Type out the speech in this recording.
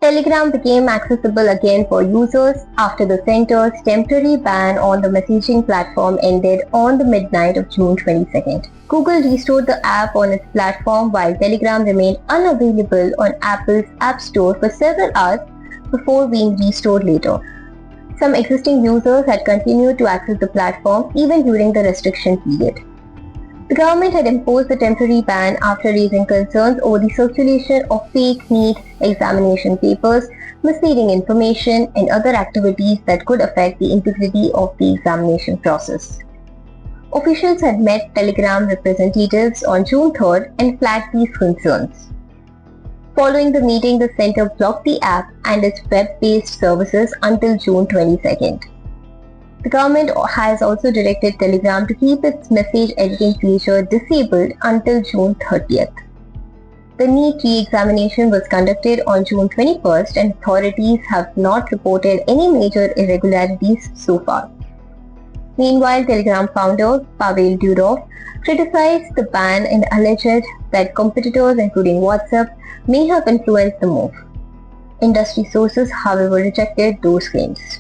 Telegram became accessible again for users after the center's temporary ban on the messaging platform ended on the midnight of June 22nd. Google restored the app on its platform while Telegram remained unavailable on Apple's App Store for several hours before being restored later. Some existing users had continued to access the platform even during the restriction period. The government had imposed the temporary ban after raising concerns over the circulation of fake NEET examination papers, misleading information, and other activities that could affect the integrity of the examination process. Officials had met Telegram representatives on June 3rd and flagged these concerns. Following the meeting, the center blocked the app and its web-based services until June 22nd. The government has also directed Telegram to keep its message editing feature disabled until June 30th. The NEET re-examination was conducted on June 21st and authorities have not reported any major irregularities so far. Meanwhile, Telegram founder Pavel Durov criticized the ban and alleged that competitors including WhatsApp may have influenced the move. Industry sources, however, rejected those claims.